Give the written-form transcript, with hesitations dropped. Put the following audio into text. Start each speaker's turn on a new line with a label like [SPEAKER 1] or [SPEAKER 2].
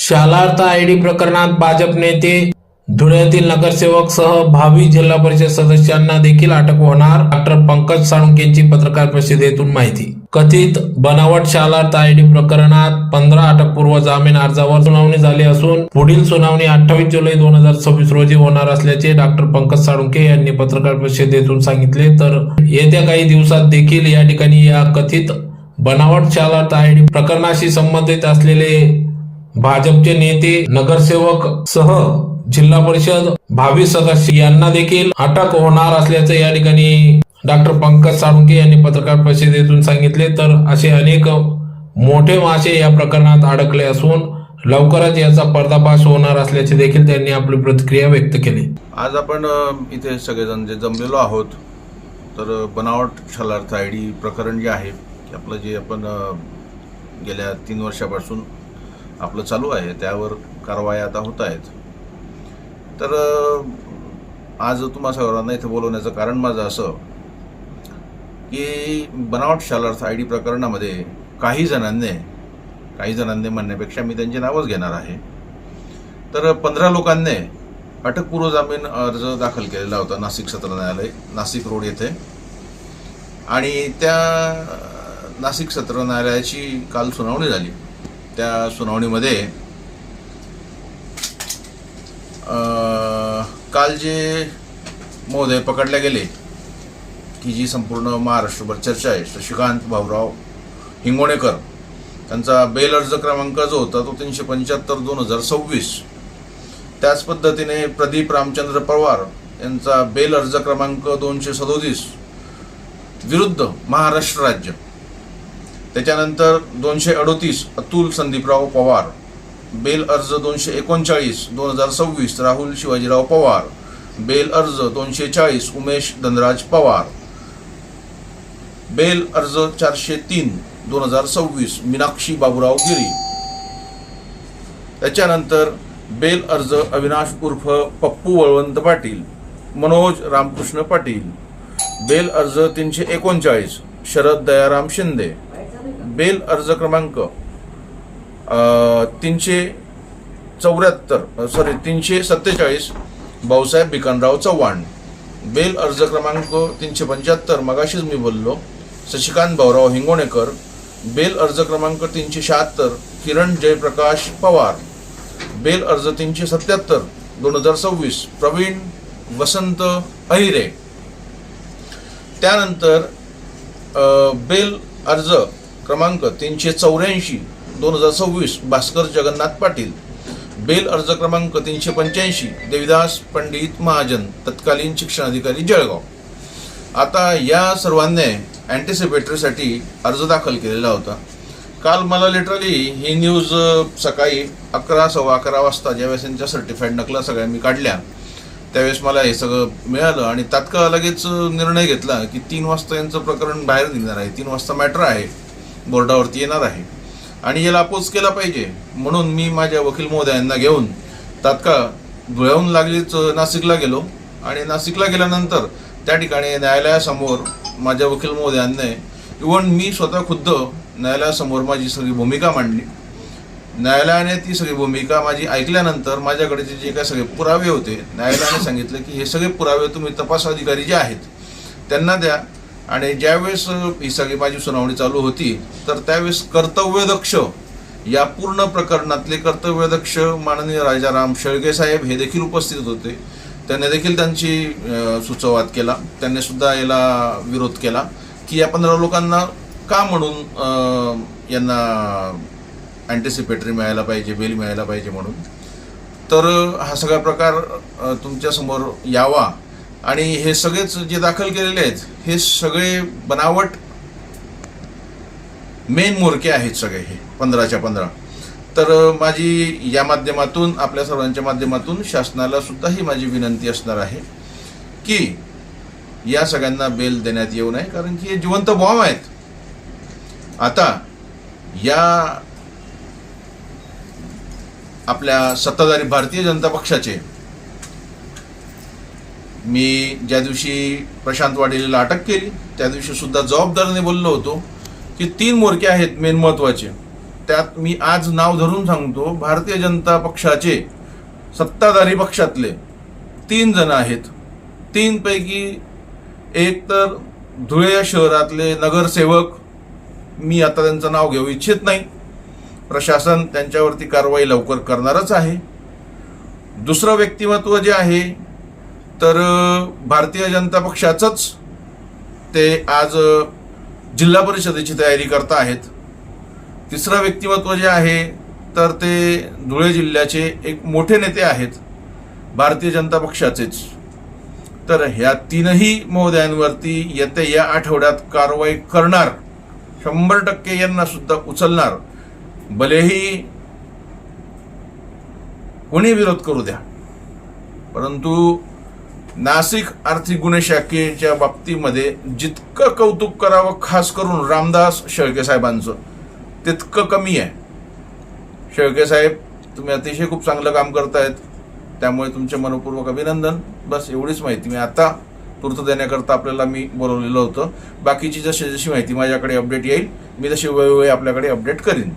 [SPEAKER 1] Shalarth ID प्रकरणात भाजप नेते धुळ्यातील नगरसेवक सह भावी जिल्हा परिषद सदस्यांना देखील अटक होणार. डॉक्टर पंकज साळुंखेंची पत्रकार परिषदेतून माहिती. कथित बनावट शालार्थ आयडी प्रकरणात 15 अटकपूर्व जामीन अर्जावर सुनावणी झाली असून पुढील सुनावणी 28 जुलै 2026 रोजी होणार असल्याचे डॉक्टर पंकज साळुंखे यांनी पत्रकार परिषदेतून सांगितले. तर येत्या काही दिवसात देखील या ठिकाणी या कथित बनावट शालार्थ आयडी प्रकरणाशी संबंधित असलेले भाजपचे नेते, नगरसेवक सह जिल्हा परिषद भावी सदस्य यांना देखील अटक होणार असल्याचं या ठिकाणी डॉक्टर पंकज साळुंखे यांनी पत्रकार परिषदेतून सांगितले. तर असे अनेक मोठे मासे या प्रकरणात अडकले असून लवकरच याचा पर्दाफाश होणार असल्याचे देखील त्यांनी आपली प्रतिक्रिया व्यक्त केली.
[SPEAKER 2] आज आपण इथे सगळेजण जे जमलेलो आहोत, तर बनावट शालार्थ आयडी प्रकरण जे आहे की आपलं जे आपण गेल्या 3 वर्षापासून आपलं चालू आहे त्यावर कारवाई आता होत आहेत. तर आज तुम्हा सर्वांना इथं बोलवण्याचं कारण माझं असं की बनावट शालार्थ आयडी प्रकरणामध्ये काही जणांनी म्हणण्यापेक्षा मी त्यांची नावच घेणार आहे. तर 15 लोकांनी अटकपूर्व जामीन अर्ज दाखल केलेला होता नाशिक सत्र न्यायालय, नाशिक रोड येथे. आणि त्या नाशिक सत्र न्यायालयाची काल सुनावणी झाली. त्या सुनावणीमध्ये काल जे महोदय पकडले गेले की जी संपूर्ण महाराष्ट्रभर चर्चा आहे, शशिकांत भाऊराव हिंगोणेकर, त्यांचा बेल अर्ज क्रमांक जो होता तो 375/2026. त्याच पद्धतीने प्रदीप रामचंद्र पवार यांचा बेल अर्ज क्रमांक 237 विरुद्ध महाराष्ट्र राज्य. त्याच्यानंतर 238 अतुल संदीपराव पवार, बेल अर्ज 239/2026 राहुल शिवाजीराव पवार, बेल अर्ज 240 उमेश धनराज पवार, बेल अर्ज 403/2026 मीनाक्षी बाबूराव गिरी. त्याच्यानंतर बेल अर्ज अविनाश उर्फ पप्पू वळवंत पाटील, मनोज रामकृष्ण पाटील, बेल अर्ज 339 शरद दयाराम शिंदे, बेल अर्ज क्रमांक 347 भाऊसाहेब भिकानराव चव्हाण, बेल अर्ज क्रमांक 375 मगाशीच मी बोललो शशिकांत भाऊराव हिंगोणेकर, बेल अर्ज क्रमांक 376 किरण जयप्रकाश पवार, बेल अर्ज 377/2026 प्रवीण वसंत अहिरे. त्यानंतर बेल अर्ज क्रमांक 384/2026 भास्कर जगन्नाथ पाटील, बेल अर्ज क्रमांक 385 देविदास पंडित महाजन, तत्कालीन शिक्षणाधिकारी जळगाव. आता या सर्वांनी अँटिसिपेटरीसाठी अर्ज दाखल केलेला होता. काल मला लिटरली ही न्यूज सकाळी 11:15 वाजता ज्यावेळेस यांच्या सर्टिफाईड नकला सगळ्या मी काढल्या त्यावेळेस मला हे सगळं मिळालं आणि तात्काळ लगेच निर्णय घेतला की 3 वाजता यांचं प्रकरण बाहेर निघणार आहे, 3 वाजता मॅटर आहे, बोर्डावरती येणार आहे आणि याला अपोज केला पाहिजे. म्हणून मी माझ्या वकील महोदयांना घेऊन तात्काळ धुळ्याहून लागलीच नाशिकला गेलो आणि नाशिकला गेल्यानंतर त्या ठिकाणी न्यायालयासमोर माझ्या वकील महोदयांनी, इव्हन मी स्वतः खुद्द न्यायालयासमोर माझी सगळी भूमिका मांडली. न्यायालयाने ती सगळी भूमिका माझी ऐकल्यानंतर माझ्याकडे जे काही सगळे पुरावे होते, न्यायालयाने सांगितलं की हे सगळे पुरावे तुम्ही तपास अधिकारी जे आहेत त्यांना द्या. आणि ज्यावेळेस ही सगळी माझी सुनावणी चालू होती तर त्यावेळेस कर्तव्यदक्ष, या पूर्ण प्रकरणातले कर्तव्यदक्ष माननीय राजाराम शेळके साहेब हे देखील उपस्थित होते. त्यांनी देखील त्यांची सुसंवाद केला. त्यांनी सुद्धा याला विरोध केला की या 15 लोकांना का म्हणून यांना अँटिसिपेटरी मिळायला पाहिजे, बेल मिळायला पाहिजे म्हणून. तर हा सगळा प्रकार तुमच्यासमोर यावा आणि हे सगळेच जे दाखल केलेले आहेत हे सगळे बनावट मेन मोरके आहेत सगळे, हे 15च्या 15. तर माझी या माध्यमातून, आपल्या सर्वांच्या माध्यमातून शासनाला सुद्धा ही माझी विनंती असणार आहे की या सगळ्यांना बेल देण्यात येऊ नये, कारण की हे जिवंत बॉम्ब आहेत. आता या आपल्या सत्ताधारी भारतीय जनता पक्षाचे मी ज्या दिवशी प्रशांत वाडेलीला अटक केली त्या दिवशी सुद्धा जबाबदारीने बोललो होतो की 3 मोरके आहेत मेन महत्त्वाचे. त्यात मी आज नाव धरून सांगतो, भारतीय जनता पक्षाचे सत्ताधारी पक्षातले 3 जण आहेत. 3 पैकी एक तर धुळे शहरातले नगरसेवक, मी आता त्यांचं नाव घेऊ इच्छित नाही, प्रशासन त्यांच्यावरती कारवाई लवकर करणारच आहे. दुसरं व्यक्तिमत्व जे आहे तर भारतीय जनता पक्षाचंच ते आज जिल्हा परिषदेची तयारी करत आहेत. तिसरं व्यक्तिमत्व जे आहे तर ते धुळे जिल्ह्याचे एक मोठे नेते आहेत, भारतीय जनता पक्षाचेच. तर ह्या 3ही महोदयांवरती येत्या या आठवड्यात कारवाई करणार, 100% यांना सुद्धा उचलणार, भलेही कोणी विरोध करू द्या. परंतु नाशिक आर्थिक गुन्हे शाखेच्या बाबतीमध्ये जितकं कौतुक करावं खास करून रामदास शेळके साहेबांचं, तितकं कमी आहे. शेळके साहेब, तुम्ही अतिशय खूप चांगलं काम करतायत, त्यामुळे तुमचे मनपूर्वक अभिनंदन. बस एवढीच माहिती मी आता तूर्त देण्याकरता आपल्याला मी बोलवलेलं होतं. बाकीची जशी जशी माहिती माझ्याकडे अपडेट येईल, मी तशी वेळोवेळी आपल्याकडे अपडेट करीन.